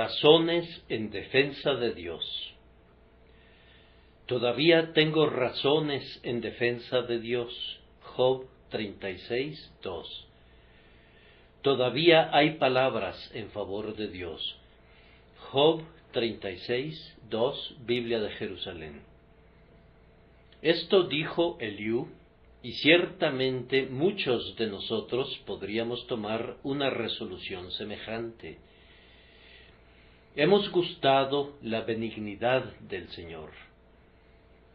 Razones en defensa de Dios. Todavía tengo razones en defensa de Dios. Job 36, 2. Todavía hay palabras en favor de Dios. Job 36, 2, Biblia de Jerusalén. Esto dijo Eliú, y ciertamente muchos de nosotros podríamos tomar una resolución semejante. Hemos gustado la benignidad del Señor.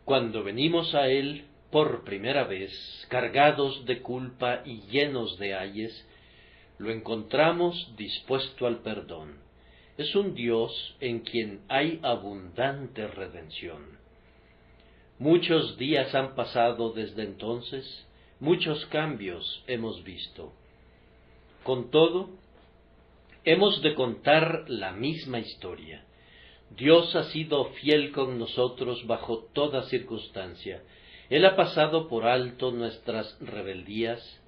Cuando venimos a Él por primera vez, cargados de culpa y llenos de ayes, lo encontramos dispuesto al perdón. Es un Dios en quien hay abundante redención. Muchos días han pasado desde entonces, muchos cambios hemos visto. Con todo, hemos de contar la misma historia. Dios ha sido fiel con nosotros bajo toda circunstancia. Él ha pasado por alto nuestras rebeldías,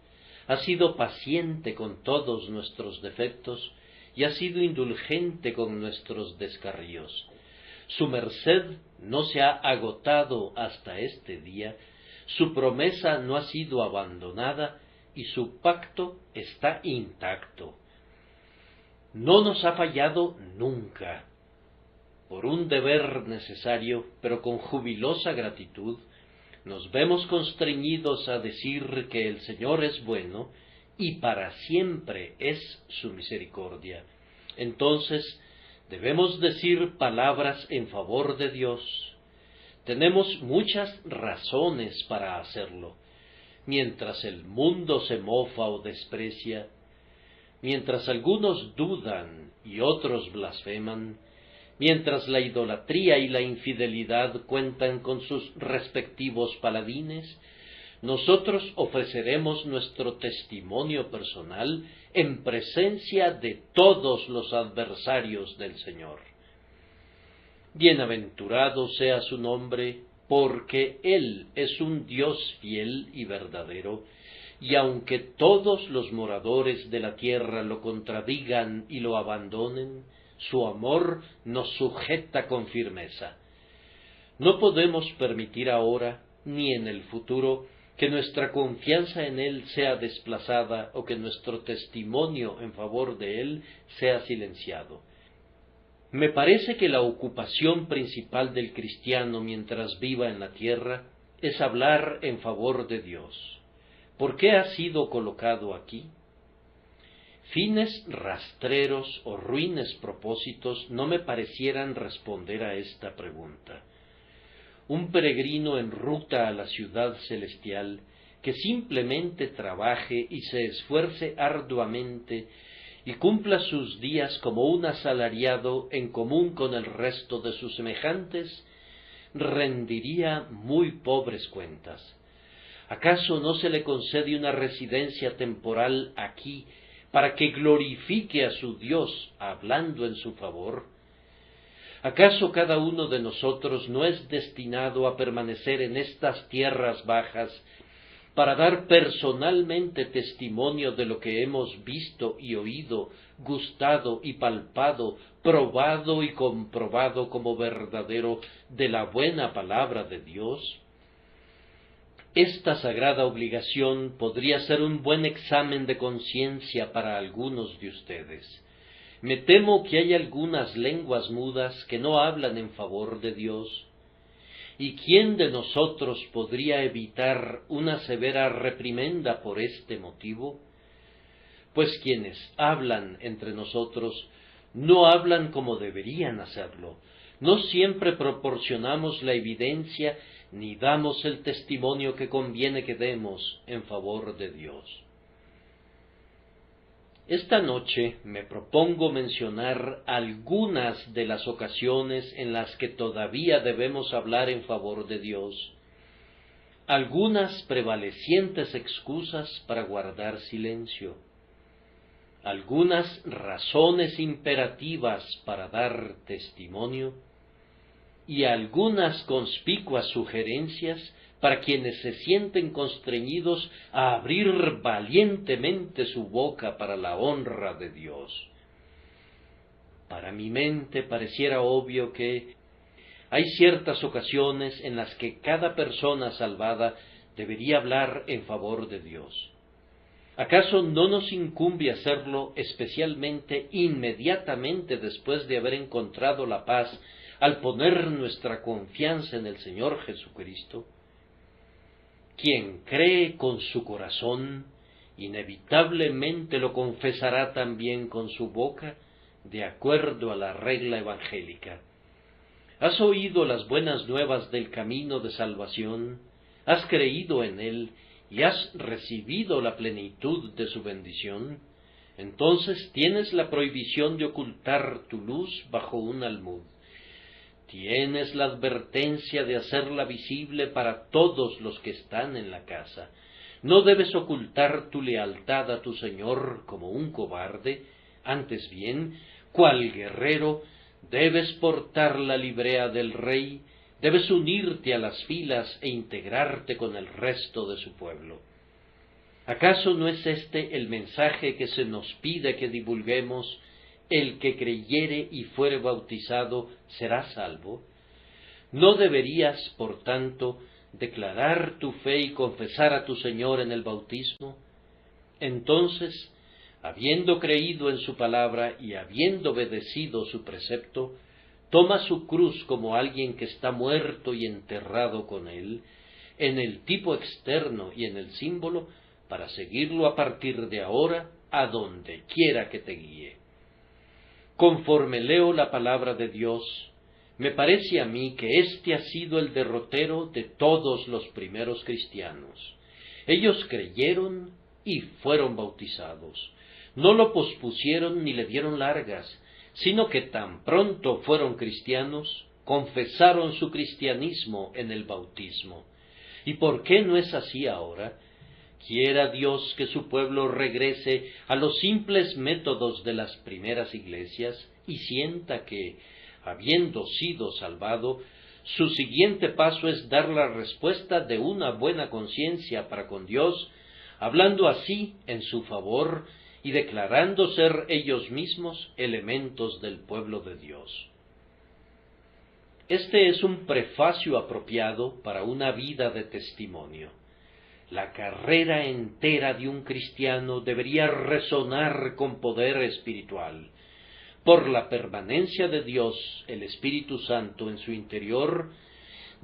ha sido paciente con todos nuestros defectos y ha sido indulgente con nuestros descarríos. Su merced no se ha agotado hasta este día, su promesa no ha sido abandonada y su pacto está intacto. No nos ha fallado nunca. Por un deber necesario, pero con jubilosa gratitud, nos vemos constreñidos a decir que el Señor es bueno y para siempre es su misericordia. Entonces, debemos decir palabras en favor de Dios. Tenemos muchas razones para hacerlo. Mientras el mundo se mofa o desprecia, mientras algunos dudan y otros blasfeman, mientras la idolatría y la infidelidad cuentan con sus respectivos paladines, nosotros ofreceremos nuestro testimonio personal en presencia de todos los adversarios del Señor. Bienaventurado sea su nombre, porque Él es un Dios fiel y verdadero, y aunque todos los moradores de la tierra lo contradigan y lo abandonen, su amor nos sujeta con firmeza. No podemos permitir ahora, ni en el futuro, que nuestra confianza en Él sea desplazada o que nuestro testimonio en favor de Él sea silenciado. Me parece que la ocupación principal del cristiano mientras viva en la tierra es hablar en favor de Dios. ¿Por qué ha sido colocado aquí? Fines rastreros o ruines propósitos no me parecieran responder a esta pregunta. Un peregrino en ruta a la ciudad celestial, que simplemente trabaje y se esfuerce arduamente y cumpla sus días como un asalariado en común con el resto de sus semejantes, rendiría muy pobres cuentas. ¿Acaso no se le concede una residencia temporal aquí para que glorifique a su Dios hablando en su favor? ¿Acaso cada uno de nosotros no es destinado a permanecer en estas tierras bajas para dar personalmente testimonio de lo que hemos visto y oído, gustado y palpado, probado y comprobado como verdadero de la buena palabra de Dios? Esta sagrada obligación podría ser un buen examen de conciencia para algunos de ustedes. Me temo que hay algunas lenguas mudas que no hablan en favor de Dios. ¿Y quién de nosotros podría evitar una severa reprimenda por este motivo? Pues quienes hablan entre nosotros no hablan como deberían hacerlo. No siempre proporcionamos la evidencia ni damos el testimonio que conviene que demos en favor de Dios. Esta noche me propongo mencionar algunas de las ocasiones en las que todavía debemos hablar en favor de Dios, algunas prevalecientes excusas para guardar silencio, algunas razones imperativas para dar testimonio y algunas conspicuas sugerencias para quienes se sienten constreñidos a abrir valientemente su boca para la honra de Dios. Para mi mente pareciera obvio que hay ciertas ocasiones en las que cada persona salvada debería hablar en favor de Dios. ¿Acaso no nos incumbe hacerlo especialmente inmediatamente después de haber encontrado la paz al poner nuestra confianza en el Señor Jesucristo? Quien cree con su corazón, inevitablemente lo confesará también con su boca, de acuerdo a la regla evangélica. ¿Has oído las buenas nuevas del camino de salvación? ¿Has creído en él y has recibido la plenitud de su bendición? Entonces tienes la prohibición de ocultar tu luz bajo un almud. Tienes la advertencia de hacerla visible para todos los que están en la casa. No debes ocultar tu lealtad a tu Señor como un cobarde, antes bien, cual guerrero, debes portar la librea del rey, debes unirte a las filas e integrarte con el resto de su pueblo. ¿Acaso no es este el mensaje que se nos pide que divulguemos? El que creyere y fuere bautizado será salvo. ¿No deberías, por tanto, declarar tu fe y confesar a tu Señor en el bautismo? Entonces, habiendo creído en su palabra y habiendo obedecido su precepto, toma su cruz como alguien que está muerto y enterrado con él, en el tipo externo y en el símbolo, para seguirlo a partir de ahora a donde quiera que te guíe. Conforme leo la palabra de Dios, me parece a mí que este ha sido el derrotero de todos los primeros cristianos. Ellos creyeron y fueron bautizados. No lo pospusieron ni le dieron largas, sino que tan pronto fueron cristianos, confesaron su cristianismo en el bautismo. ¿Y por qué no es así ahora? Quiera Dios que su pueblo regrese a los simples métodos de las primeras iglesias y sienta que, habiendo sido salvado, su siguiente paso es dar la respuesta de una buena conciencia para con Dios, hablando así en su favor y declarando ser ellos mismos elementos del pueblo de Dios. Este es un prefacio apropiado para una vida de testimonio. La carrera entera de un cristiano debería resonar con poder espiritual. Por la permanencia de Dios, el Espíritu Santo, en su interior,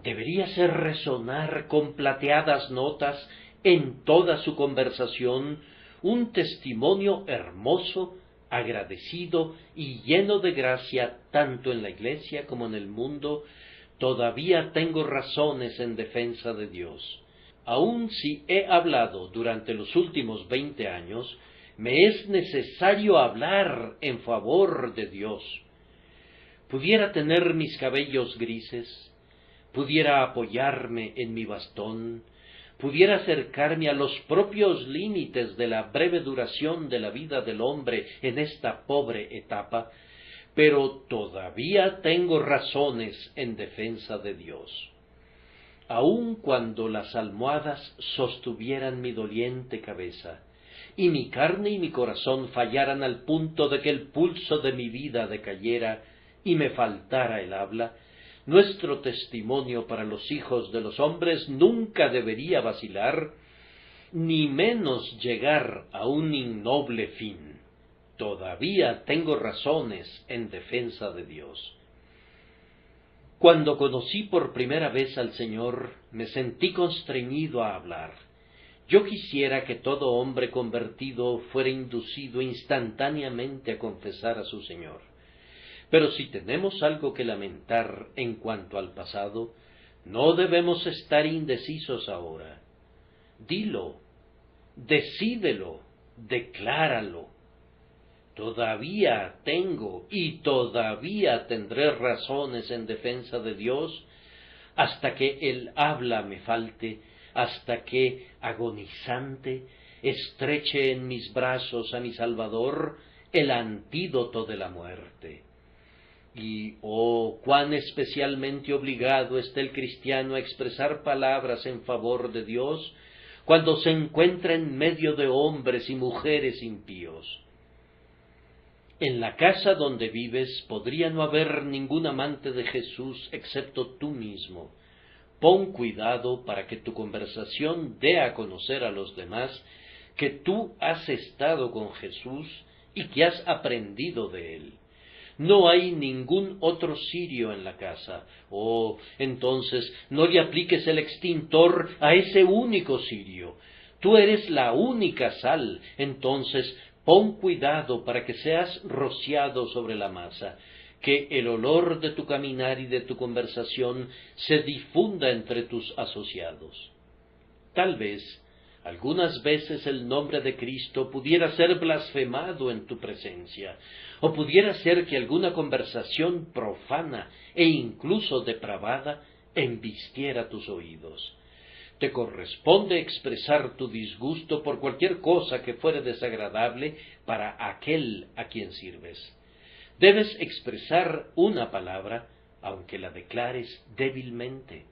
debería hacer resonar con plateadas notas en toda su conversación un testimonio hermoso, agradecido y lleno de gracia tanto en la iglesia como en el mundo. Todavía tengo razones en defensa de Dios. Aun si he hablado durante los últimos 20 años, me es necesario hablar en favor de Dios. Pudiera tener mis cabellos grises, pudiera apoyarme en mi bastón, pudiera acercarme a los propios límites de la breve duración de la vida del hombre en esta pobre etapa, pero todavía tengo razones en defensa de Dios. Aun cuando las almohadas sostuvieran mi doliente cabeza, y mi carne y mi corazón fallaran al punto de que el pulso de mi vida decayera y me faltara el habla, nuestro testimonio para los hijos de los hombres nunca debería vacilar, ni menos llegar a un innoble fin. Todavía tengo razones en defensa de Dios. Cuando conocí por primera vez al Señor, me sentí constreñido a hablar. Yo quisiera que todo hombre convertido fuera inducido instantáneamente a confesar a su Señor. Pero si tenemos algo que lamentar en cuanto al pasado, no debemos estar indecisos ahora. Dilo, decídelo, decláralo. Todavía tengo y todavía tendré razones en defensa de Dios hasta que el habla me falte, hasta que, agonizante, estreche en mis brazos a mi Salvador, el antídoto de la muerte. Y, oh, cuán especialmente obligado está el cristiano a expresar palabras en favor de Dios cuando se encuentra en medio de hombres y mujeres impíos. En la casa donde vives podría no haber ningún amante de Jesús excepto tú mismo. Pon cuidado para que tu conversación dé a conocer a los demás que tú has estado con Jesús y que has aprendido de él. No hay ningún otro cirio en la casa. Entonces no le apliques el extintor a ese único cirio. Tú eres la única sal, entonces pon cuidado para que seas rociado sobre la masa, que el olor de tu caminar y de tu conversación se difunda entre tus asociados. Tal vez, algunas veces el nombre de Cristo pudiera ser blasfemado en tu presencia, o pudiera ser que alguna conversación profana e incluso depravada embistiera tus oídos. Te corresponde expresar tu disgusto por cualquier cosa que fuere desagradable para aquel a quien sirves. Debes expresar una palabra, aunque la declares débilmente,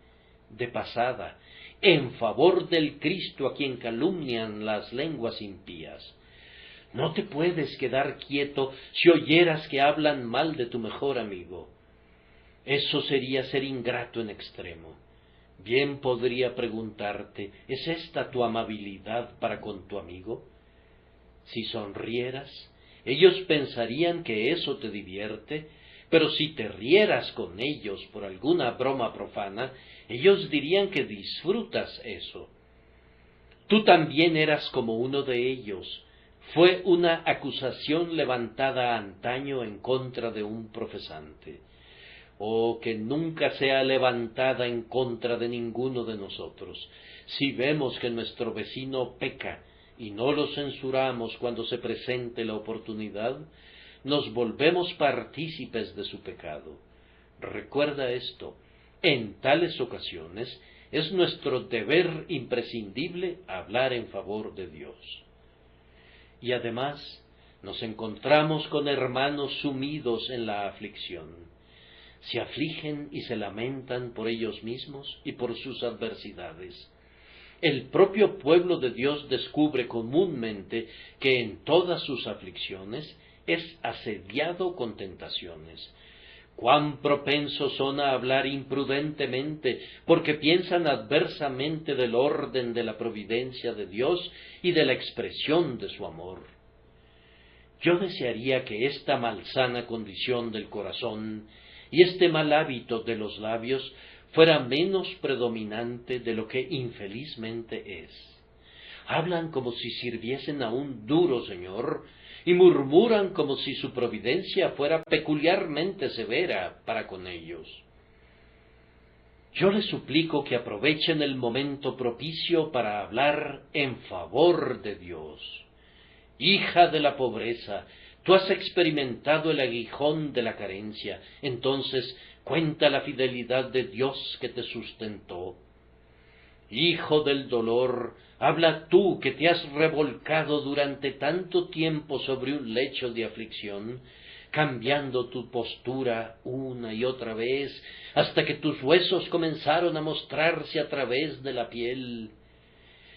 de pasada, en favor del Cristo a quien calumnian las lenguas impías. No te puedes quedar quieto si oyeras que hablan mal de tu mejor amigo. Eso sería ser ingrato en extremo. Bien podría preguntarte, ¿es esta tu amabilidad para con tu amigo? Si sonrieras, ellos pensarían que eso te divierte, pero si te rieras con ellos por alguna broma profana, ellos dirían que disfrutas eso. Tú también eras como uno de ellos. Fue una acusación levantada antaño en contra de un profesante. Que nunca sea levantada en contra de ninguno de nosotros. Si vemos que nuestro vecino peca y no lo censuramos cuando se presente la oportunidad, nos volvemos partícipes de su pecado. Recuerda esto, en tales ocasiones es nuestro deber imprescindible hablar en favor de Dios. Y además nos encontramos con hermanos sumidos en la aflicción. Se afligen y se lamentan por ellos mismos y por sus adversidades. El propio pueblo de Dios descubre comúnmente que en todas sus aflicciones es asediado con tentaciones. Cuán propensos son a hablar imprudentemente, porque piensan adversamente del orden de la providencia de Dios y de la expresión de su amor. Yo desearía que esta malsana condición del corazón y este mal hábito de los labios fuera menos predominante de lo que infelizmente es. Hablan como si sirviesen a un duro Señor, y murmuran como si su providencia fuera peculiarmente severa para con ellos. Yo les suplico que aprovechen el momento propicio para hablar en favor de Dios. Hija de la pobreza, tú has experimentado el aguijón de la carencia, entonces cuenta la fidelidad de Dios que te sustentó. Hijo del dolor, habla tú que te has revolcado durante tanto tiempo sobre un lecho de aflicción, cambiando tu postura una y otra vez, hasta que tus huesos comenzaron a mostrarse a través de la piel.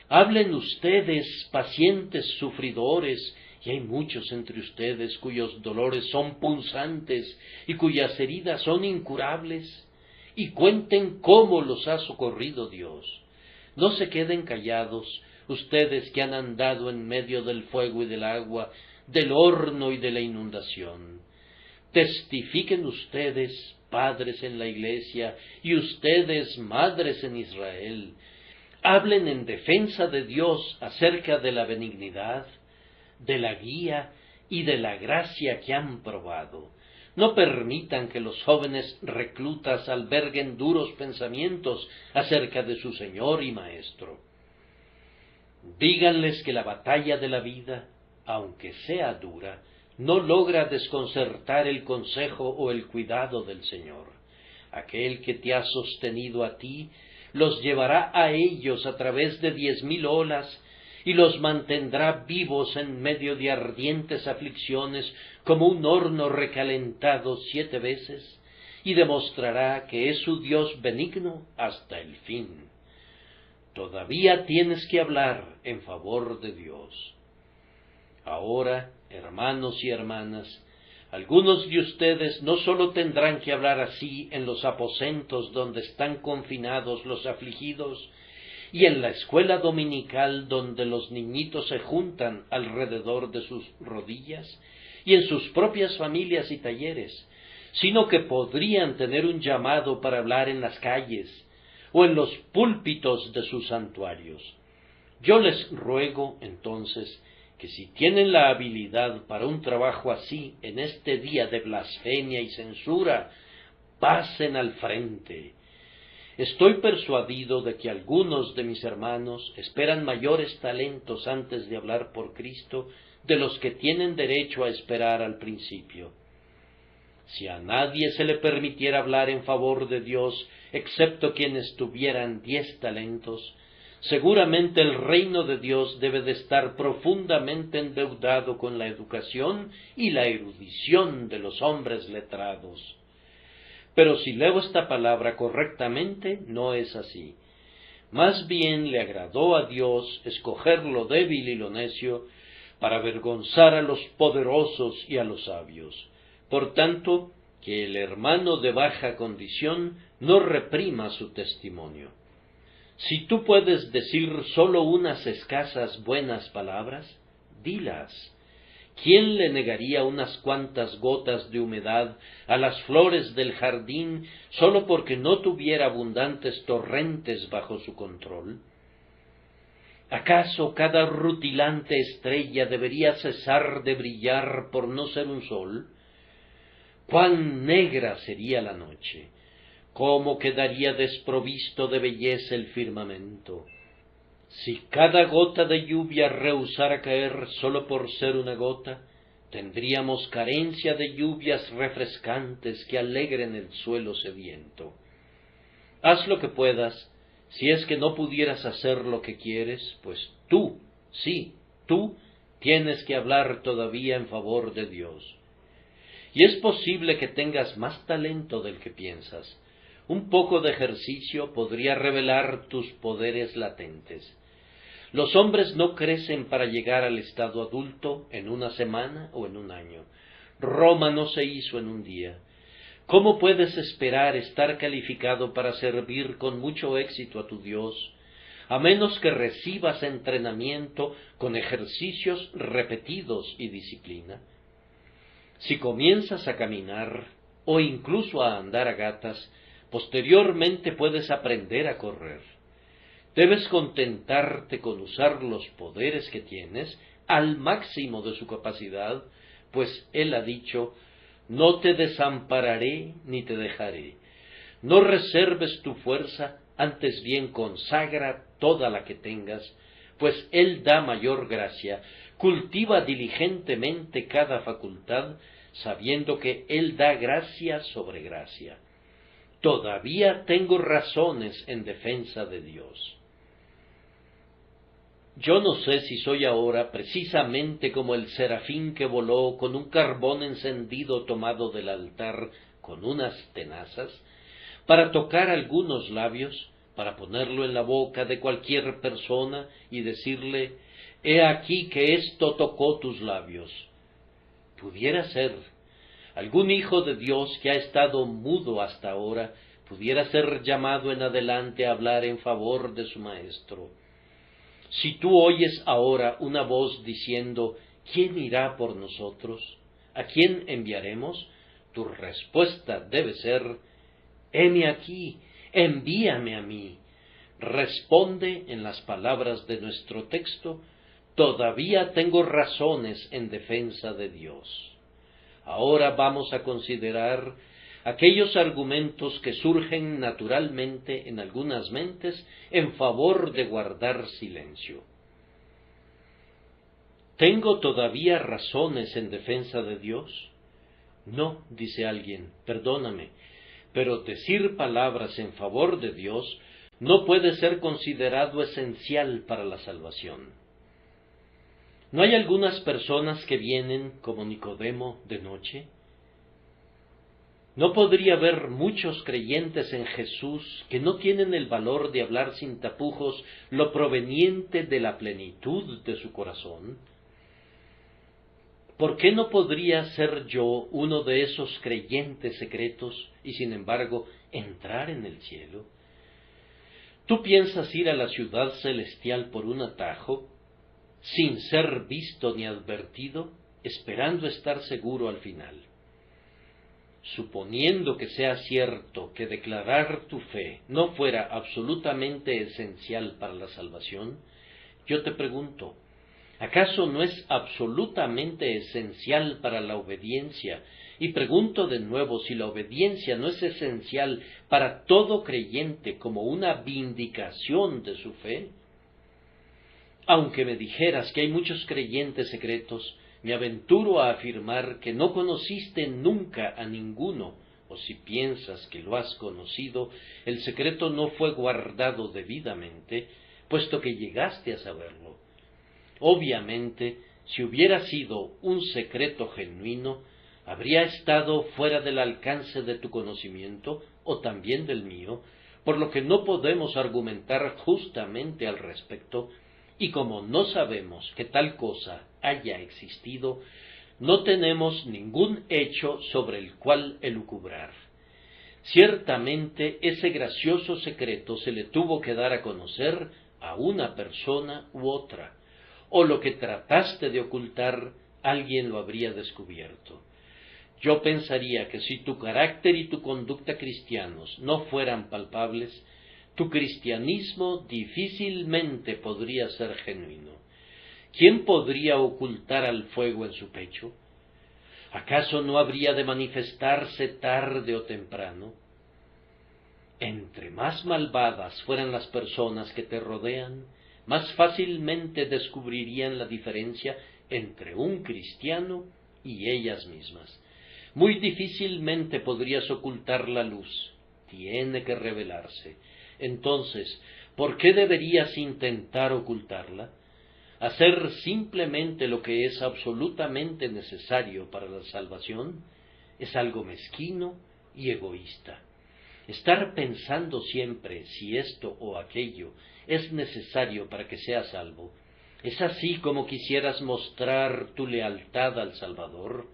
Hablen ustedes, pacientes sufridores, y hay muchos entre ustedes cuyos dolores son punzantes y cuyas heridas son incurables, y cuenten cómo los ha socorrido Dios. No se queden callados, ustedes que han andado en medio del fuego y del agua, del horno y de la inundación. Testifiquen ustedes, padres en la iglesia, y ustedes, madres en Israel. Hablen en defensa de Dios acerca de la benignidad, de la guía y de la gracia que han probado. No permitan que los jóvenes reclutas alberguen duros pensamientos acerca de su Señor y Maestro. Díganles que la batalla de la vida, aunque sea dura, no logra desconcertar el consejo o el cuidado del Señor. Aquel que te ha sostenido a ti, los llevará a ellos a través de 10,000 olas, y los mantendrá vivos en medio de ardientes aflicciones como un horno recalentado 7 veces, y demostrará que es su Dios benigno hasta el fin. Todavía tienes que hablar en favor de Dios. Ahora, hermanos y hermanas, Algunos de ustedes no sólo tendrán que hablar así en los aposentos donde están confinados los afligidos, y en la escuela dominical donde los niñitos se juntan alrededor de sus rodillas, y en sus propias familias y talleres, sino que podrían tener un llamado para hablar en las calles o en los púlpitos de sus santuarios. Yo les ruego, entonces, que si tienen la habilidad para un trabajo así en este día de blasfemia y censura, pasen al frente. Estoy persuadido de que algunos de mis hermanos esperan mayores talentos antes de hablar por Cristo de los que tienen derecho a esperar al principio. Si a nadie se le permitiera hablar en favor de Dios, excepto quienes tuvieran 10 talentos, seguramente el reino de Dios debe de estar profundamente endeudado con la educación y la erudición de los hombres letrados. Pero si leo esta palabra correctamente, no es así. Más bien le agradó a Dios escoger lo débil y lo necio para avergonzar a los poderosos y a los sabios. Por tanto, que el hermano de baja condición no reprima su testimonio. Si tú puedes decir sólo unas escasas buenas palabras, dilas. ¿Quién le negaría unas cuantas gotas de humedad a las flores del jardín sólo porque no tuviera abundantes torrentes bajo su control? ¿Acaso cada rutilante estrella debería cesar de brillar por no ser un sol? ¡Cuán negra sería la noche! ¿Cómo quedaría desprovisto de belleza el firmamento? Si cada gota de lluvia rehusara caer sólo por ser una gota, tendríamos carencia de lluvias refrescantes que alegren el suelo sediento. Haz lo que puedas, si es que no pudieras hacer lo que quieres, pues tú, sí, tú, tienes que hablar todavía en favor de Dios. Y es posible que tengas más talento del que piensas. Un poco de ejercicio podría revelar tus poderes latentes. Los hombres no crecen para llegar al estado adulto en una semana o en un año. Roma no se hizo en un día. ¿Cómo puedes esperar estar calificado para servir con mucho éxito a tu Dios, a menos que recibas entrenamiento con ejercicios repetidos y disciplina? Si comienzas a caminar o incluso a andar a gatas, posteriormente puedes aprender a correr. Debes contentarte con usar los poderes que tienes al máximo de su capacidad, pues Él ha dicho: no te desampararé ni te dejaré. No reserves tu fuerza, antes bien consagra toda la que tengas, pues Él da mayor gracia. Cultiva diligentemente cada facultad, sabiendo que Él da gracia sobre gracia. Todavía tengo razones en defensa de Dios. Yo no sé si soy ahora precisamente como el serafín que voló con un carbón encendido tomado del altar con unas tenazas, para tocar algunos labios, para ponerlo en la boca de cualquier persona y decirle: he aquí que esto tocó tus labios. Pudiera ser. Algún hijo de Dios que ha estado mudo hasta ahora pudiera ser llamado en adelante a hablar en favor de su maestro. Si tú oyes ahora una voz diciendo: ¿quién irá por nosotros? ¿A quién enviaremos? Tu respuesta debe ser: heme aquí, envíame a mí. Responde en las palabras de nuestro texto: todavía tengo razones en defensa de Dios. Ahora vamos a considerar aquellos argumentos que surgen naturalmente en algunas mentes en favor de guardar silencio. ¿Tengo todavía razones en defensa de Dios? No, dice alguien, perdóname, pero decir palabras en favor de Dios no puede ser considerado esencial para la salvación. ¿No hay algunas personas que vienen, como Nicodemo, de noche? ¿No podría haber muchos creyentes en Jesús que no tienen el valor de hablar sin tapujos lo proveniente de la plenitud de su corazón? ¿Por qué no podría ser yo uno de esos creyentes secretos y sin embargo entrar en el cielo? ¿Tú piensas ir a la ciudad celestial por un atajo, sin ser visto ni advertido, esperando estar seguro al final? Suponiendo que sea cierto que declarar tu fe no fuera absolutamente esencial para la salvación, yo te pregunto, ¿acaso no es absolutamente esencial para la obediencia? Y pregunto de nuevo si la obediencia no es esencial para todo creyente como una vindicación de su fe. Aunque me dijeras que hay muchos creyentes secretos, me aventuro a afirmar que no conociste nunca a ninguno, o si piensas que lo has conocido, el secreto no fue guardado debidamente, puesto que llegaste a saberlo. Obviamente, si hubiera sido un secreto genuino, habría estado fuera del alcance de tu conocimiento, o también del mío, por lo que no podemos argumentar justamente al respecto, y como no sabemos que tal cosa haya existido, no tenemos ningún hecho sobre el cual elucubrar. Ciertamente ese gracioso secreto se le tuvo que dar a conocer a una persona u otra, o lo que trataste de ocultar, alguien lo habría descubierto. Yo pensaría que si tu carácter y tu conducta cristianos no fueran palpables, tu cristianismo difícilmente podría ser genuino. ¿Quién podría ocultar al fuego en su pecho? ¿Acaso no habría de manifestarse tarde o temprano? Entre más malvadas fueran las personas que te rodean, más fácilmente descubrirían la diferencia entre un cristiano y ellas mismas. Muy difícilmente podrías ocultar la luz, tiene que revelarse. Entonces, ¿por qué deberías intentar ocultarla? Hacer simplemente lo que es absolutamente necesario para la salvación es algo mezquino y egoísta. Estar pensando siempre si esto o aquello es necesario para que seas salvo, ¿es así como quisieras mostrar tu lealtad al Salvador?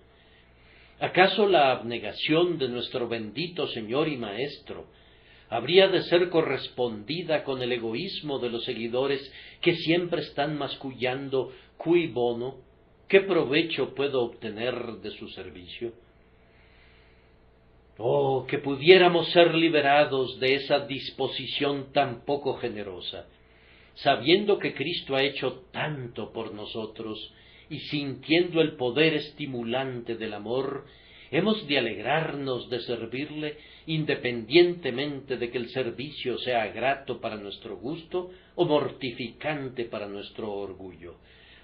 ¿Acaso la abnegación de nuestro bendito Señor y Maestro habría de ser correspondida con el egoísmo de los seguidores que siempre están mascullando cui bono? ¿Qué provecho puedo obtener de su servicio? Oh, que pudiéramos ser liberados de esa disposición tan poco generosa, sabiendo que Cristo ha hecho tanto por nosotros y sintiendo el poder estimulante del amor, hemos de alegrarnos de servirle independientemente de que el servicio sea grato para nuestro gusto o mortificante para nuestro orgullo.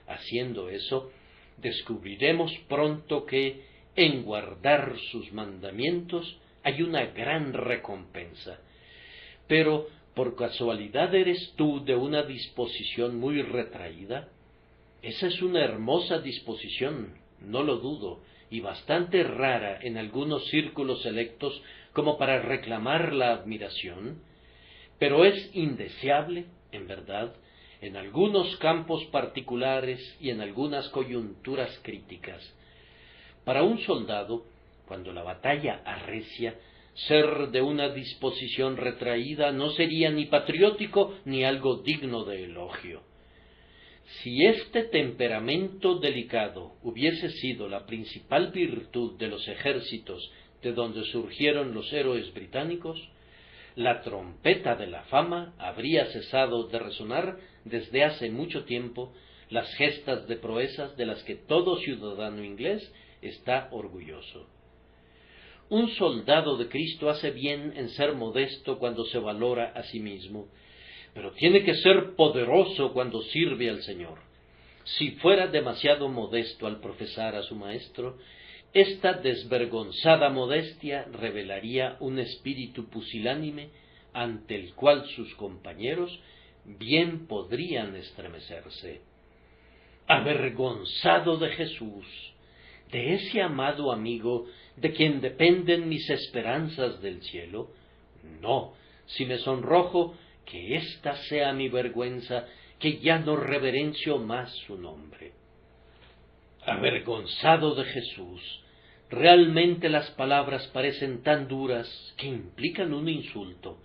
Haciendo eso, descubriremos pronto que en guardar sus mandamientos hay una gran recompensa. Pero, ¿por casualidad eres tú de una disposición muy retraída? Esa es una hermosa disposición, no lo dudo, y bastante rara en algunos círculos selectos como para reclamar la admiración, pero es indeseable, en verdad, en algunos campos particulares y en algunas coyunturas críticas. Para un soldado, cuando la batalla arrecia, ser de una disposición retraída no sería ni patriótico ni algo digno de elogio. Si este temperamento delicado hubiese sido la principal virtud de los ejércitos de donde surgieron los héroes británicos, la trompeta de la fama habría cesado de resonar desde hace mucho tiempo las gestas de proezas de las que todo ciudadano inglés está orgulloso. Un soldado de Cristo hace bien en ser modesto cuando se valora a sí mismo, pero tiene que ser poderoso cuando sirve al Señor. Si fuera demasiado modesto al profesar a su Maestro, esta desvergonzada modestia revelaría un espíritu pusilánime ante el cual sus compañeros bien podrían estremecerse. Avergonzado de Jesús, de ese amado amigo de quien dependen mis esperanzas del cielo, no, si me sonrojo, que ésta sea mi vergüenza, que ya no reverencio más su nombre. Avergonzado de Jesús. Realmente las palabras parecen tan duras que implican un insulto.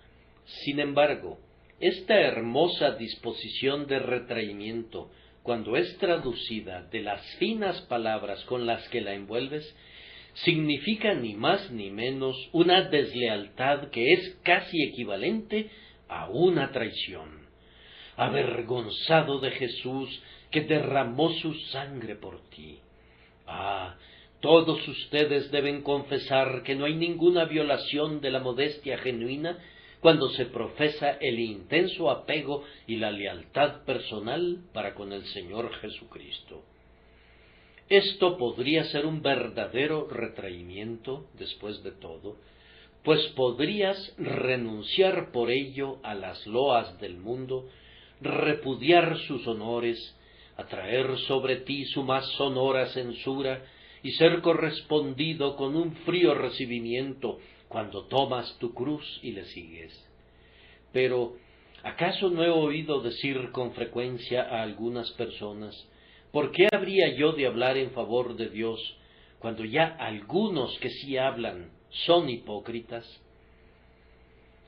Sin embargo, esta hermosa disposición de retraimiento, cuando es traducida de las finas palabras con las que la envuelves, significa ni más ni menos una deslealtad que es casi equivalente a una traición. Avergonzado de Jesús, que derramó su sangre por ti. Ah, todos ustedes deben confesar que no hay ninguna violación de la modestia genuina cuando se profesa el intenso apego y la lealtad personal para con el Señor Jesucristo. Esto podría ser un verdadero retraimiento, después de todo, pues podrías renunciar por ello a las loas del mundo, repudiar sus honores, atraer sobre ti su más sonora censura y ser correspondido con un frío recibimiento cuando tomas tu cruz y le sigues. Pero, ¿acaso no he oído decir con frecuencia a algunas personas, ¿por qué habría yo de hablar en favor de Dios cuando ya algunos que sí hablan son hipócritas?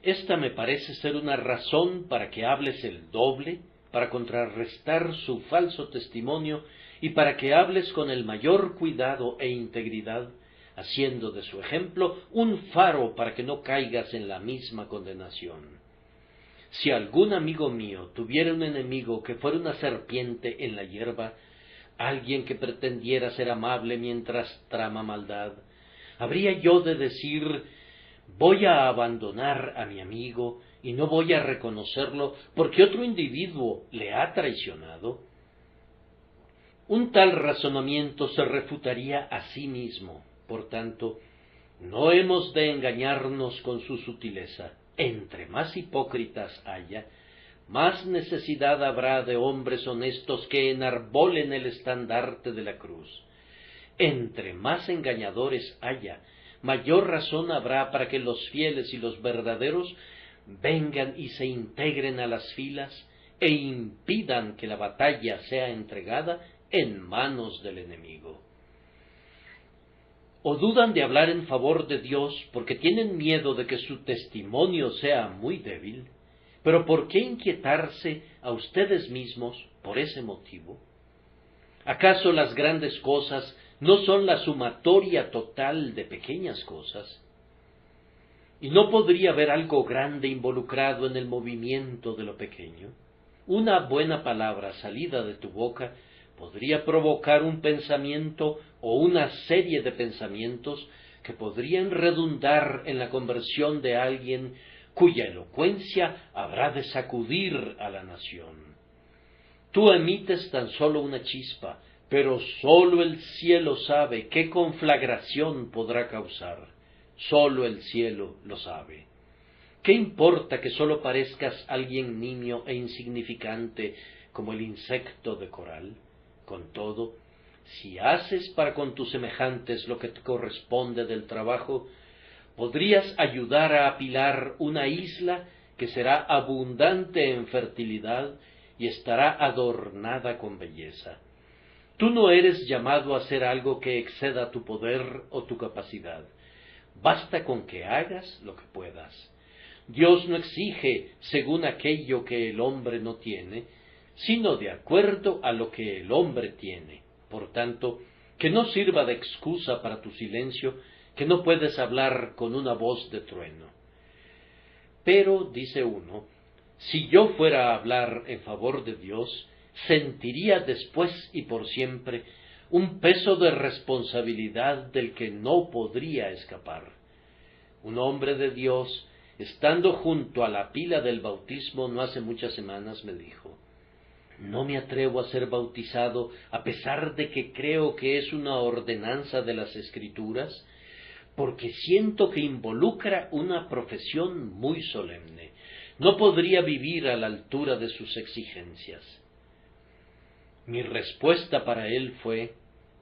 Esta me parece ser una razón para que hables el doble, para contrarrestar su falso testimonio y para que hables con el mayor cuidado e integridad, haciendo de su ejemplo un faro para que no caigas en la misma condenación. Si algún amigo mío tuviera un enemigo que fuera una serpiente en la hierba, alguien que pretendiera ser amable mientras trama maldad, ¿habría yo de decir, voy a abandonar a mi amigo y no voy a reconocerlo porque otro individuo le ha traicionado? Un tal razonamiento se refutaría a sí mismo. Por tanto, no hemos de engañarnos con su sutileza. Entre más hipócritas haya, más necesidad habrá de hombres honestos que enarbolen el estandarte de la cruz. Entre más engañadores haya, mayor razón habrá para que los fieles y los verdaderos vengan y se integren a las filas e impidan que la batalla sea entregada en manos del enemigo. ¿O dudan de hablar en favor de Dios porque tienen miedo de que su testimonio sea muy débil? ¿Pero por qué inquietarse a ustedes mismos por ese motivo? ¿Acaso las grandes cosas no son la sumatoria total de pequeñas cosas? ¿Y no podría haber algo grande involucrado en el movimiento de lo pequeño? Una buena palabra salida de tu boca podría provocar un pensamiento o una serie de pensamientos que podrían redundar en la conversión de alguien cuya elocuencia habrá de sacudir a la nación. Tú emites tan solo una chispa, pero sólo el cielo sabe qué conflagración podrá causar. Sólo el cielo lo sabe. ¿Qué importa que sólo parezcas alguien nimio e insignificante como el insecto de coral? Con todo, si haces para con tus semejantes lo que te corresponde del trabajo, podrías ayudar a apilar una isla que será abundante en fertilidad y estará adornada con belleza. Tú no eres llamado a hacer algo que exceda tu poder o tu capacidad. Basta con que hagas lo que puedas. Dios no exige según aquello que el hombre no tiene, sino de acuerdo a lo que el hombre tiene. Por tanto, que no sirva de excusa para tu silencio, que no puedes hablar con una voz de trueno. Pero, dice uno, si yo fuera a hablar en favor de Dios, sentiría después y por siempre un peso de responsabilidad del que no podría escapar. Un hombre de Dios, estando junto a la pila del bautismo no hace muchas semanas, me dijo, no me atrevo a ser bautizado a pesar de que creo que es una ordenanza de las Escrituras, porque siento que involucra una profesión muy solemne. No podría vivir a la altura de sus exigencias. Mi respuesta para él fue,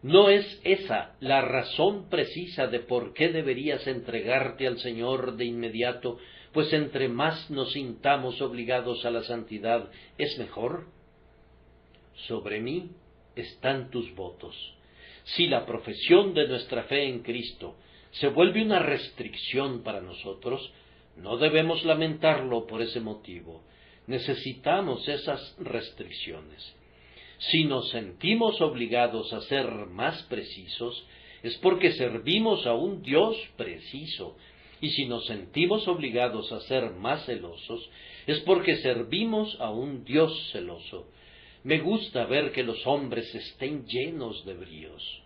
¿no es esa la razón precisa de por qué deberías entregarte al Señor de inmediato, pues entre más nos sintamos obligados a la santidad, es mejor? Sobre mí están tus votos. Si la profesión de nuestra fe en Cristo se vuelve una restricción para nosotros, no debemos lamentarlo por ese motivo. Necesitamos esas restricciones. Si nos sentimos obligados a ser más precisos, es porque servimos a un Dios preciso, y si nos sentimos obligados a ser más celosos, es porque servimos a un Dios celoso. Me gusta ver que los hombres estén llenos de bríos.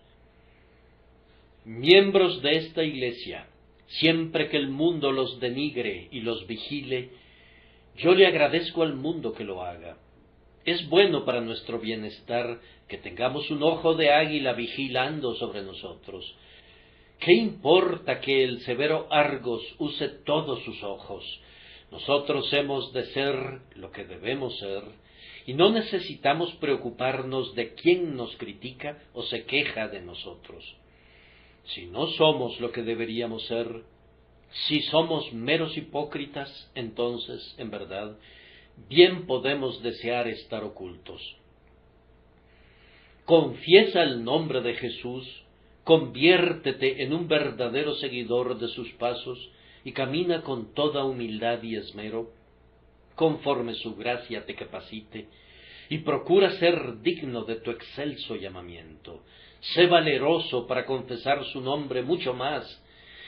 Miembros de esta Iglesia, siempre que el mundo los denigre y los vigile, yo le agradezco al mundo que lo haga. Es bueno para nuestro bienestar que tengamos un ojo de águila vigilando sobre nosotros. ¿Qué importa que el severo Argos use todos sus ojos? Nosotros hemos de ser lo que debemos ser, y no necesitamos preocuparnos de quién nos critica o se queja de nosotros. Si no somos lo que deberíamos ser, si somos meros hipócritas, entonces, en verdad, bien podemos desear estar ocultos. Confiesa el nombre de Jesús, conviértete en un verdadero seguidor de sus pasos y camina con toda humildad y esmero, conforme su gracia te capacite, y procura ser digno de tu excelso llamamiento. Sé valeroso para confesar su nombre mucho más,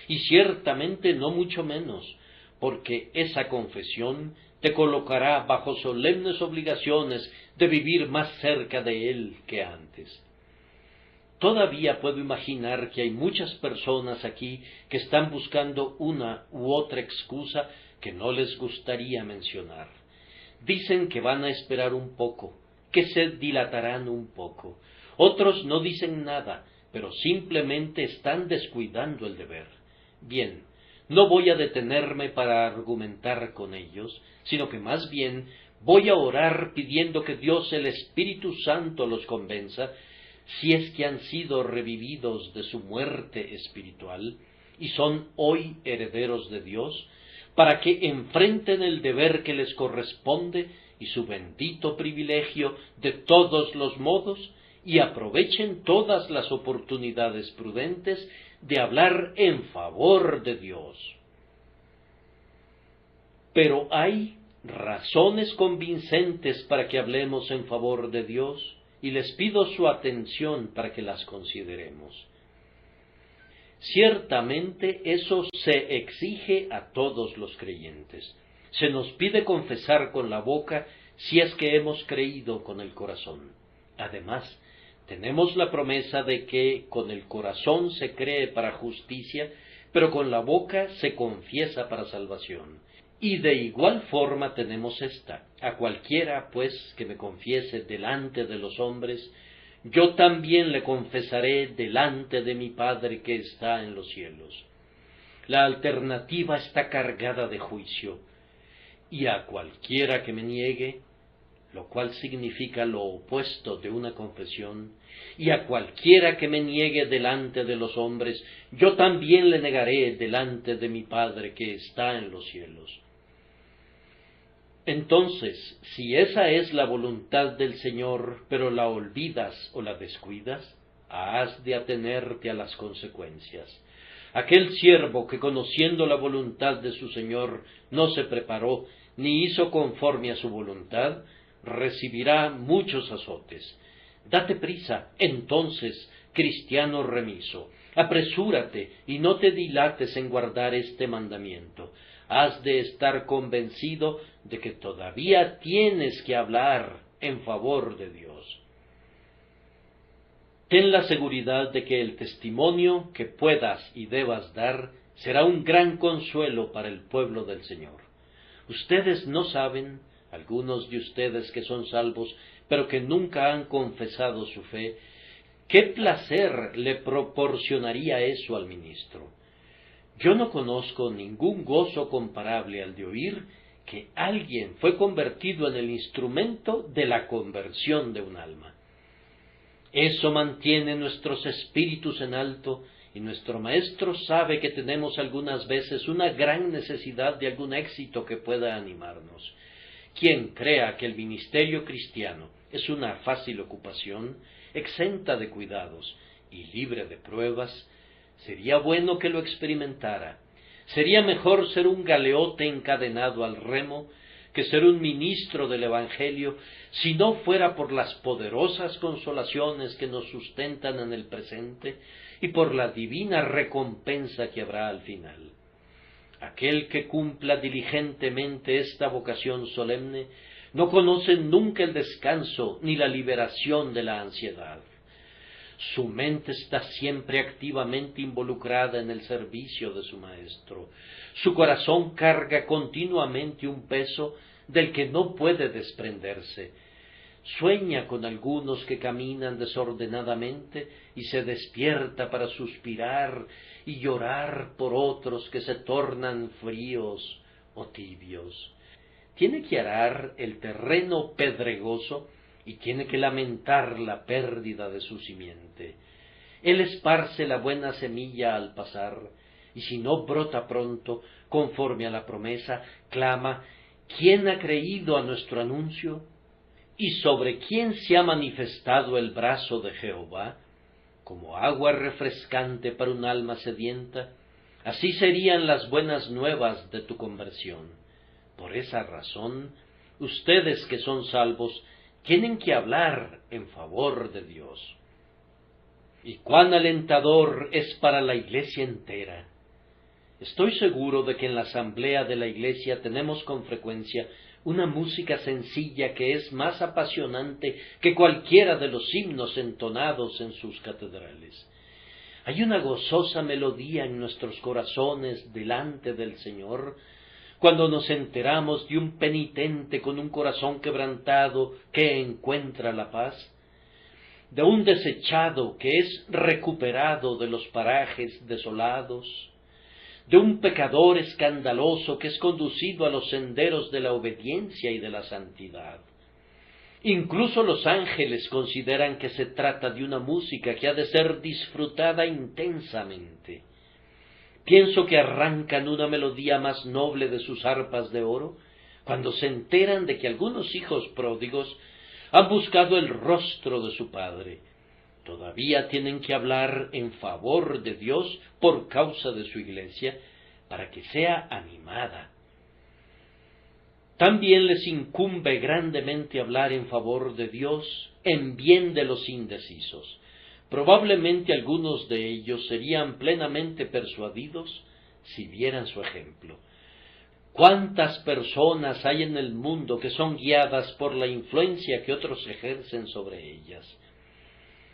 y ciertamente no mucho menos, porque esa confesión te colocará bajo solemnes obligaciones de vivir más cerca de Él que antes. Todavía puedo imaginar que hay muchas personas aquí que están buscando una u otra excusa que no les gustaría mencionar. Dicen que van a esperar un poco, que se dilatarán un poco. Otros no dicen nada, pero simplemente están descuidando el deber. Bien, no voy a detenerme para argumentar con ellos, sino que más bien voy a orar pidiendo que Dios, el Espíritu Santo, los convenza, si es que han sido revividos de su muerte espiritual y son hoy herederos de Dios, para que enfrenten el deber que les corresponde y su bendito privilegio de todos los modos y aprovechen todas las oportunidades prudentes de hablar en favor de Dios. Pero hay razones convincentes para que hablemos en favor de Dios, y les pido su atención para que las consideremos. Ciertamente eso se exige a todos los creyentes. Se nos pide confesar con la boca si es que hemos creído con el corazón. Además, tenemos la promesa de que con el corazón se cree para justicia, pero con la boca se confiesa para salvación. Y de igual forma tenemos esta: a cualquiera, pues, que me confiese delante de los hombres, yo también le confesaré delante de mi Padre que está en los cielos. La alternativa está cargada de juicio. Y a cualquiera que me niegue, lo cual significa lo opuesto de una confesión, y a cualquiera que me niegue delante de los hombres, yo también le negaré delante de mi Padre que está en los cielos. Entonces, si esa es la voluntad del Señor, pero la olvidas o la descuidas, has de atenerte a las consecuencias. Aquel siervo que, conociendo la voluntad de su Señor, no se preparó ni hizo conforme a su voluntad, recibirá muchos azotes. Date prisa, entonces, cristiano remiso, apresúrate y no te dilates en guardar este mandamiento. Has de estar convencido de que todavía tienes que hablar en favor de Dios. Ten la seguridad de que el testimonio que puedas y debas dar será un gran consuelo para el pueblo del Señor. Ustedes no saben, algunos de ustedes que son salvos, pero que nunca han confesado su fe, qué placer le proporcionaría eso al ministro. Yo no conozco ningún gozo comparable al de oír que alguien fue convertido en el instrumento de la conversión de un alma. Eso mantiene nuestros espíritus en alto, y nuestro Maestro sabe que tenemos algunas veces una gran necesidad de algún éxito que pueda animarnos. Quien crea que el ministerio cristiano es una fácil ocupación, exenta de cuidados, y libre de pruebas, sería bueno que lo experimentara. Sería mejor ser un galeote encadenado al remo que ser un ministro del Evangelio, si no fuera por las poderosas consolaciones que nos sustentan en el presente y por la divina recompensa que habrá al final. Aquel que cumpla diligentemente esta vocación solemne no conoce nunca el descanso ni la liberación de la ansiedad. Su mente está siempre activamente involucrada en el servicio de su Maestro. Su corazón carga continuamente un peso del que no puede desprenderse. Sueña con algunos que caminan desordenadamente y se despierta para suspirar y llorar por otros que se tornan fríos o tibios. Tiene que arar el terreno pedregoso y tiene que lamentar la pérdida de su simiente. Él esparce la buena semilla al pasar, y si no brota pronto, conforme a la promesa, clama: ¿quién ha creído a nuestro anuncio? ¿Y sobre quién se ha manifestado el brazo de Jehová? Como agua refrescante para un alma sedienta, así serían las buenas nuevas de tu conversión. Por esa razón, ustedes que son salvos, tienen que hablar en favor de Dios. Y cuán alentador es para la Iglesia entera. Estoy seguro de que en la asamblea de la Iglesia tenemos con frecuencia una música sencilla que es más apasionante que cualquiera de los himnos entonados en sus catedrales. Hay una gozosa melodía en nuestros corazones delante del Señor, cuando nos enteramos de un penitente con un corazón quebrantado que encuentra la paz, de un desechado que es recuperado de los parajes desolados, de un pecador escandaloso que es conducido a los senderos de la obediencia y de la santidad. Incluso los ángeles consideran que se trata de una música que ha de ser disfrutada intensamente. Pienso que arrancan una melodía más noble de sus arpas de oro cuando se enteran de que algunos hijos pródigos han buscado el rostro de su padre. Todavía tienen que hablar en favor de Dios por causa de su Iglesia, para que sea animada. También les incumbe grandemente hablar en favor de Dios en bien de los indecisos. Probablemente algunos de ellos serían plenamente persuadidos si vieran su ejemplo. ¿Cuántas personas hay en el mundo que son guiadas por la influencia que otros ejercen sobre ellas?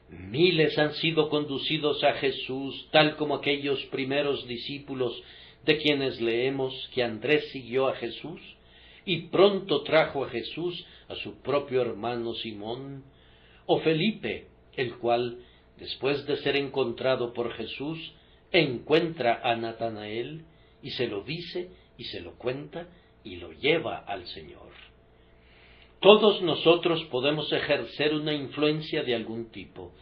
Miles han sido conducidos a Jesús, tal como aquellos primeros discípulos de quienes leemos que Andrés siguió a Jesús y pronto trajo a Jesús a su propio hermano Simón, o Felipe, el cual, después de ser encontrado por Jesús, encuentra a Natanael y se lo dice y se lo cuenta y lo lleva al Señor. Todos nosotros podemos ejercer una influencia de algún tipo.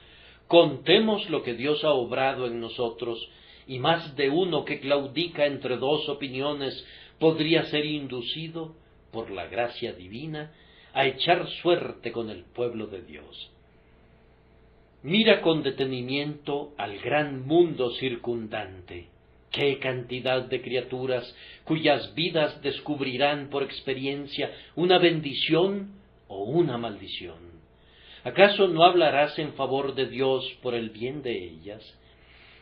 Contemos lo que Dios ha obrado en nosotros, y más de uno que claudica entre dos opiniones podría ser inducido, por la gracia divina, a echar suerte con el pueblo de Dios. Mira con detenimiento al gran mundo circundante. ¡Qué cantidad de criaturas cuyas vidas descubrirán por experiencia una bendición o una maldición! ¿Acaso no hablarás en favor de Dios por el bien de ellas?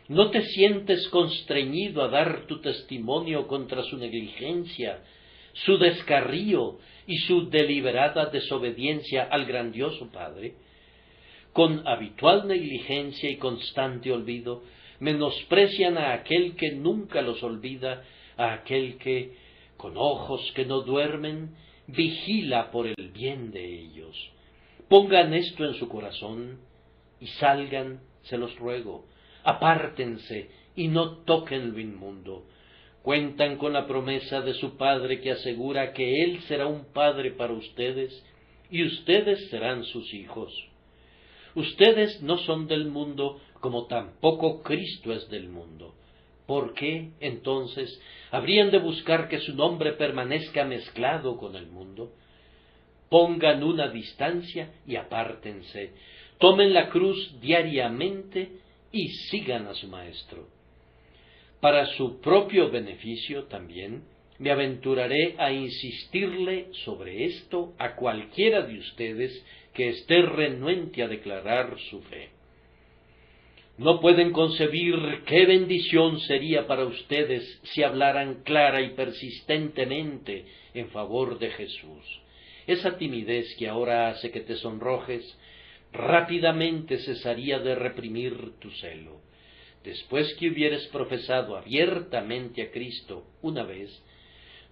¿No te sientes constreñido a dar tu testimonio contra su negligencia, su descarrío y su deliberada desobediencia al grandioso Padre? Con habitual negligencia y constante olvido, menosprecian a aquel que nunca los olvida, a aquel que, con ojos que no duermen, vigila por el bien de ellos. Pongan esto en su corazón y salgan, se los ruego, apártense y no toquen lo inmundo. Cuentan con la promesa de su Padre que asegura que Él será un Padre para ustedes y ustedes serán sus hijos. Ustedes no son del mundo, como tampoco Cristo es del mundo. ¿Por qué, entonces, habrían de buscar que su nombre permanezca mezclado con el mundo? Pongan una distancia y apártense. Tomen la cruz diariamente y sigan a su maestro. Para su propio beneficio también, me aventuraré a insistirle sobre esto a cualquiera de ustedes que esté renuente a declarar su fe. No pueden concebir qué bendición sería para ustedes si hablaran clara y persistentemente en favor de Jesús. Esa timidez que ahora hace que te sonrojes, rápidamente cesaría de reprimir tu celo. Después que hubieres profesado abiertamente a Cristo una vez,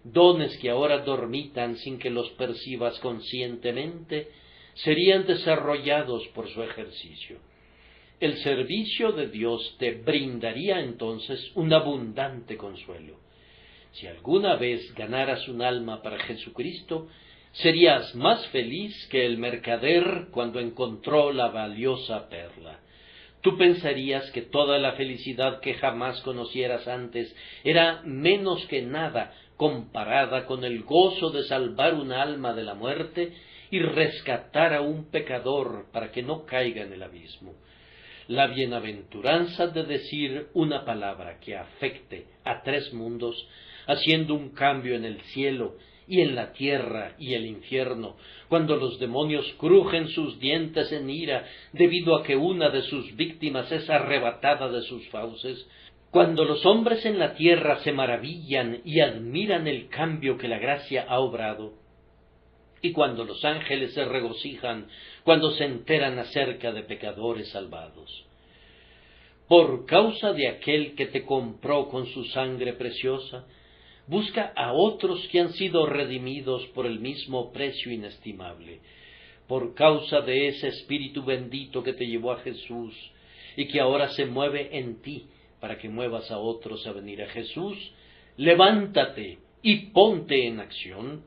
dones que ahora dormitan sin que los percibas conscientemente, serían desarrollados por su ejercicio. El servicio de Dios te brindaría entonces un abundante consuelo. Si alguna vez ganaras un alma para Jesucristo, serías más feliz que el mercader cuando encontró la valiosa perla. Tú pensarías que toda la felicidad que jamás conocieras antes era menos que nada comparada con el gozo de salvar un alma de la muerte y rescatar a un pecador para que no caiga en el abismo. La bienaventuranza de decir una palabra que afecte a 3 mundos, haciendo un cambio en el cielo y en la tierra y el infierno, cuando los demonios crujen sus dientes en ira debido a que una de sus víctimas es arrebatada de sus fauces, cuando los hombres en la tierra se maravillan y admiran el cambio que la gracia ha obrado, y cuando los ángeles se regocijan cuando se enteran acerca de pecadores salvados. Por causa de aquel que te compró con su sangre preciosa, busca a otros que han sido redimidos por el mismo precio inestimable. Por causa de ese Espíritu bendito que te llevó a Jesús y que ahora se mueve en ti para que muevas a otros a venir a Jesús, levántate y ponte en acción,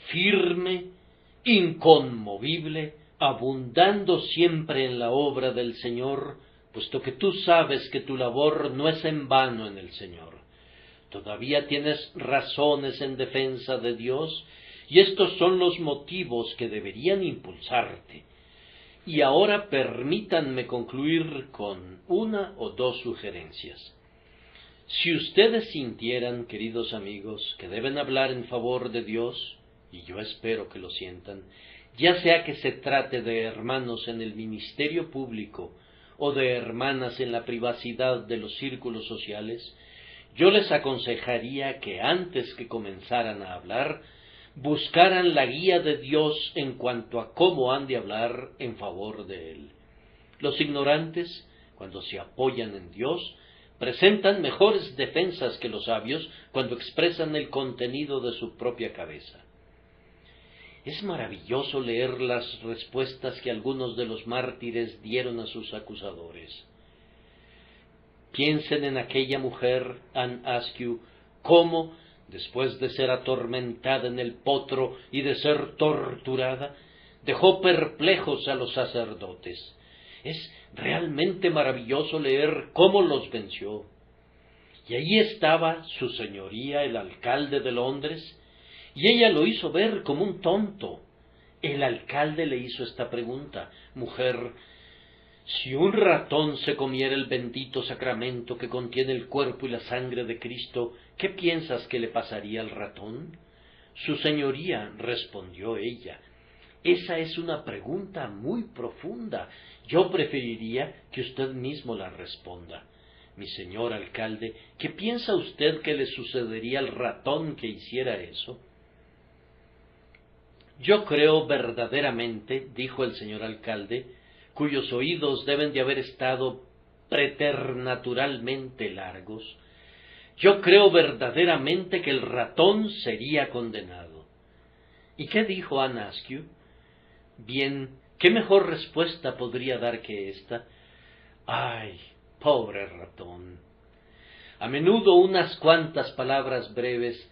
firme, inconmovible, abundando siempre en la obra del Señor, puesto que tú sabes que tu labor no es en vano en el Señor. Todavía tienes razones en defensa de Dios, y estos son los motivos que deberían impulsarte. Y ahora permítanme concluir con 1 o 2 sugerencias. Si ustedes sintieran, queridos amigos, que deben hablar en favor de Dios, y yo espero que lo sientan, ya sea que se trate de hermanos en el ministerio público o de hermanas en la privacidad de los círculos sociales, yo les aconsejaría que antes que comenzaran a hablar, buscaran la guía de Dios en cuanto a cómo han de hablar en favor de Él. Los ignorantes, cuando se apoyan en Dios, presentan mejores defensas que los sabios cuando expresan el contenido de su propia cabeza. Es maravilloso leer las respuestas que algunos de los mártires dieron a sus acusadores. Piensen en aquella mujer, Anne Askew, cómo, después de ser atormentada en el potro y de ser torturada, dejó perplejos a los sacerdotes. Es realmente maravilloso leer cómo los venció. Y allí estaba su señoría, el alcalde de Londres, y ella lo hizo ver como un tonto. El alcalde le hizo esta pregunta: mujer, si un ratón se comiera el bendito sacramento que contiene el cuerpo y la sangre de Cristo, ¿qué piensas que le pasaría al ratón? Su señoría, respondió ella, esa es una pregunta muy profunda. Yo preferiría que usted mismo la responda. Mi señor alcalde, ¿qué piensa usted que le sucedería al ratón que hiciera eso? Yo creo verdaderamente, dijo el señor alcalde, cuyos oídos deben de haber estado preternaturalmente largos, yo creo verdaderamente que el ratón sería condenado. ¿Y qué dijo Anne Askew? Bien, ¿qué mejor respuesta podría dar que esta? ¡Ay, pobre ratón! A menudo unas cuantas palabras breves,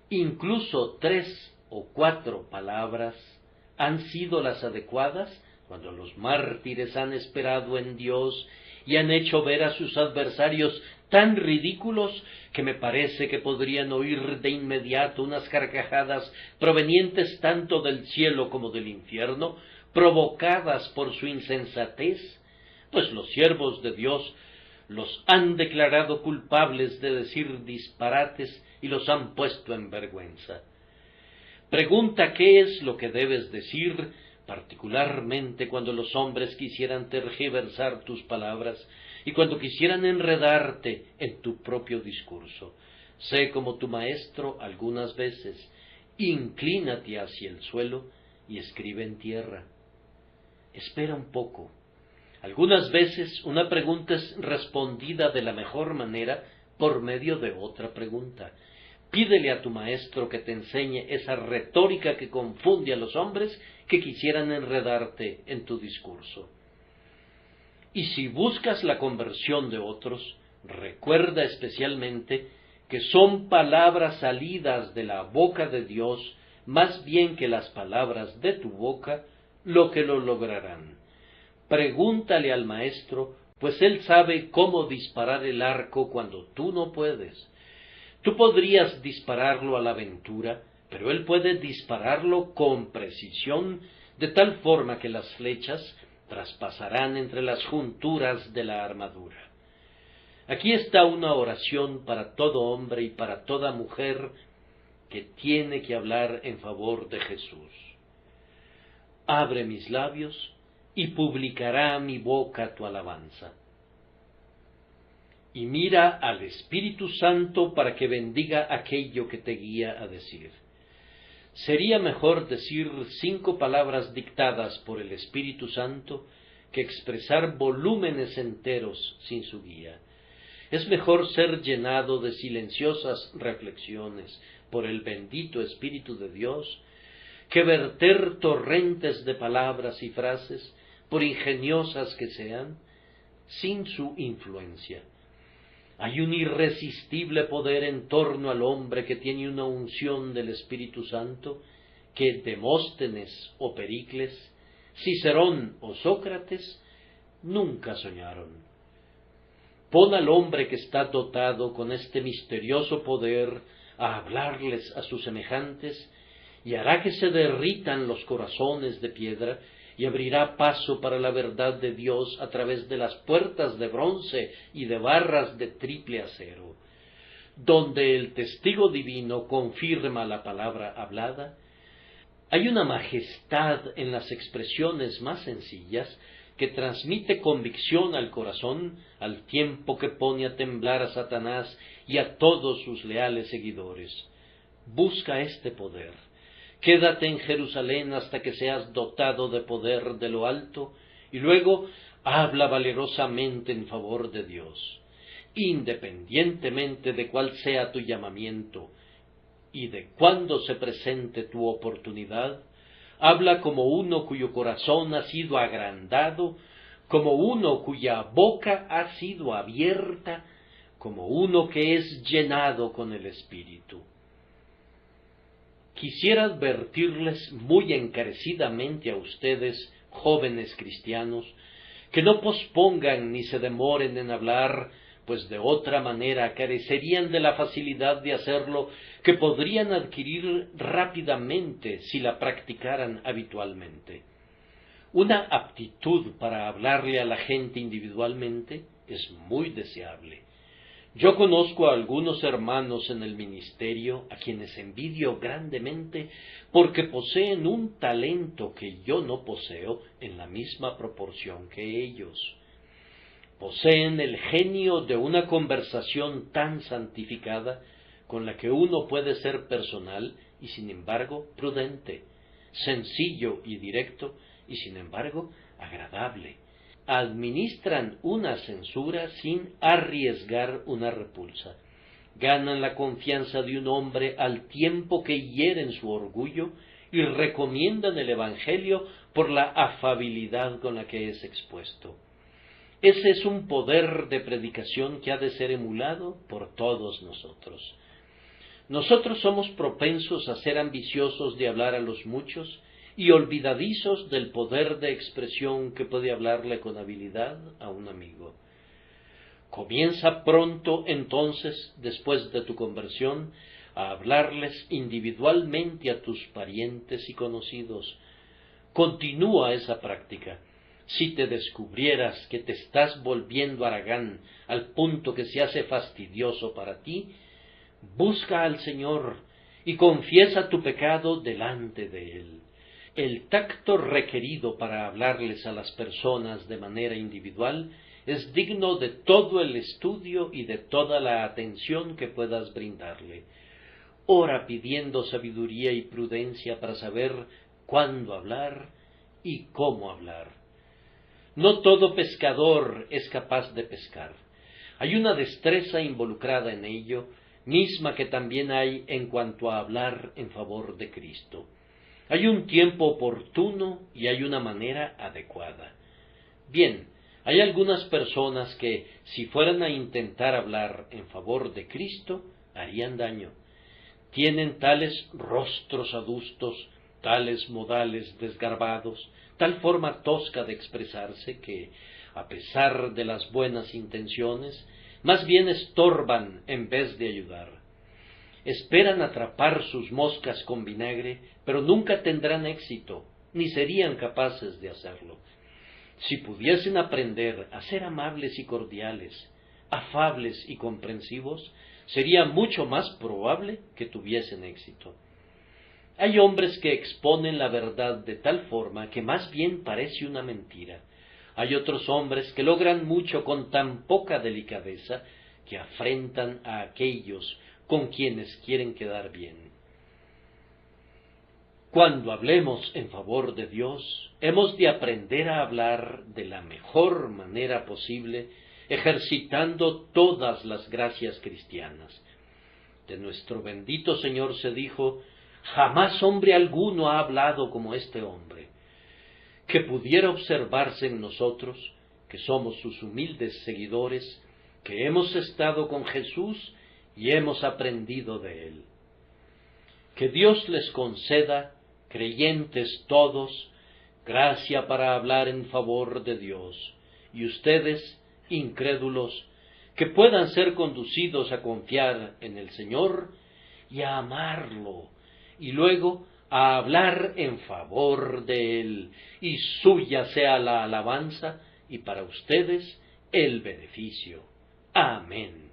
incluso 3 o 4 palabras, han sido las adecuadas cuando los mártires han esperado en Dios y han hecho ver a sus adversarios tan ridículos que me parece que podrían oír de inmediato unas carcajadas provenientes tanto del cielo como del infierno, provocadas por su insensatez, pues los siervos de Dios los han declarado culpables de decir disparates y los han puesto en vergüenza. Pregunta qué es lo que debes decir, particularmente cuando los hombres quisieran tergiversar tus palabras y cuando quisieran enredarte en tu propio discurso. Sé como tu maestro algunas veces, inclínate hacia el suelo y escribe en tierra. Espera un poco. Algunas veces una pregunta es respondida de la mejor manera por medio de otra pregunta. Pídele a tu maestro que te enseñe esa retórica que confunde a los hombres que quisieran enredarte en tu discurso. Y si buscas la conversión de otros, recuerda especialmente que son palabras salidas de la boca de Dios, más bien que las palabras de tu boca, lo que lo lograrán. Pregúntale al maestro, pues él sabe cómo disparar el arco cuando tú no puedes. Tú podrías dispararlo a la aventura, pero él puede dispararlo con precisión, de tal forma que las flechas traspasarán entre las junturas de la armadura. Aquí está una oración para todo hombre y para toda mujer que tiene que hablar en favor de Jesús. Abre mis labios y publicará mi boca tu alabanza. Y mira al Espíritu Santo para que bendiga aquello que te guía a decir. Sería mejor decir 5 palabras dictadas por el Espíritu Santo que expresar volúmenes enteros sin su guía. Es mejor ser llenado de silenciosas reflexiones por el bendito Espíritu de Dios que verter torrentes de palabras y frases, por ingeniosas que sean, sin su influencia. Hay un irresistible poder en torno al hombre que tiene una unción del Espíritu Santo que Demóstenes o Pericles, Cicerón o Sócrates nunca soñaron. Pon al hombre que está dotado con este misterioso poder a hablarles a sus semejantes y hará que se derritan los corazones de piedra y abrirá paso para la verdad de Dios a través de las puertas de bronce y de barras de triple acero. Donde el testigo divino confirma la palabra hablada, hay una majestad en las expresiones más sencillas que transmite convicción al corazón al tiempo que pone a temblar a Satanás y a todos sus leales seguidores. Busca este poder. Quédate en Jerusalén hasta que seas dotado de poder de lo alto, y luego habla valerosamente en favor de Dios. Independientemente de cuál sea tu llamamiento y de cuándo se presente tu oportunidad, habla como uno cuyo corazón ha sido agrandado, como uno cuya boca ha sido abierta, como uno que es llenado con el Espíritu. Quisiera advertirles muy encarecidamente a ustedes, jóvenes cristianos, que no pospongan ni se demoren en hablar, pues de otra manera carecerían de la facilidad de hacerlo que podrían adquirir rápidamente si la practicaran habitualmente. Una aptitud para hablarle a la gente individualmente es muy deseable. Yo conozco a algunos hermanos en el ministerio a quienes envidio grandemente porque poseen un talento que yo no poseo en la misma proporción que ellos. Poseen el genio de una conversación tan santificada con la que uno puede ser personal y sin embargo prudente, sencillo y directo y sin embargo agradable. Administran una censura sin arriesgar una repulsa. Ganan la confianza de un hombre al tiempo que hieren su orgullo y recomiendan el Evangelio por la afabilidad con la que es expuesto. Ese es un poder de predicación que ha de ser emulado por todos nosotros. Nosotros somos propensos a ser ambiciosos de hablar a los muchos y olvidadizos del poder de expresión que puede hablarle con habilidad a un amigo. Comienza pronto, entonces, después de tu conversión, a hablarles individualmente a tus parientes y conocidos. Continúa esa práctica. Si te descubrieras que te estás volviendo haragán al punto que se hace fastidioso para ti, busca al Señor y confiesa tu pecado delante de Él. El tacto requerido para hablarles a las personas de manera individual es digno de todo el estudio y de toda la atención que puedas brindarle. Ora pidiendo sabiduría y prudencia para saber cuándo hablar y cómo hablar. No todo pescador es capaz de pescar. Hay una destreza involucrada en ello, misma que también hay en cuanto a hablar en favor de Cristo. Hay un tiempo oportuno y hay una manera adecuada. Bien, hay algunas personas que, si fueran a intentar hablar en favor de Cristo, harían daño. Tienen tales rostros adustos, tales modales desgarbados, tal forma tosca de expresarse que, a pesar de las buenas intenciones, más bien estorban en vez de ayudar. Esperan atrapar sus moscas con vinagre, pero nunca tendrán éxito, ni serían capaces de hacerlo. Si pudiesen aprender a ser amables y cordiales, afables y comprensivos, sería mucho más probable que tuviesen éxito. Hay hombres que exponen la verdad de tal forma que más bien parece una mentira. Hay otros hombres que logran mucho con tan poca delicadeza que afrentan a aquellos con quienes quieren quedar bien. Cuando hablemos en favor de Dios, hemos de aprender a hablar de la mejor manera posible, ejercitando todas las gracias cristianas. De nuestro bendito Señor se dijo: jamás hombre alguno ha hablado como este hombre. Que pudiera observarse en nosotros, que somos sus humildes seguidores, que hemos estado con Jesús y hemos aprendido de Él. Que Dios les conceda, creyentes todos, gracia para hablar en favor de Dios, y ustedes, incrédulos, que puedan ser conducidos a confiar en el Señor y a amarlo, y luego a hablar en favor de Él, y suya sea la alabanza, y para ustedes el beneficio. Amén.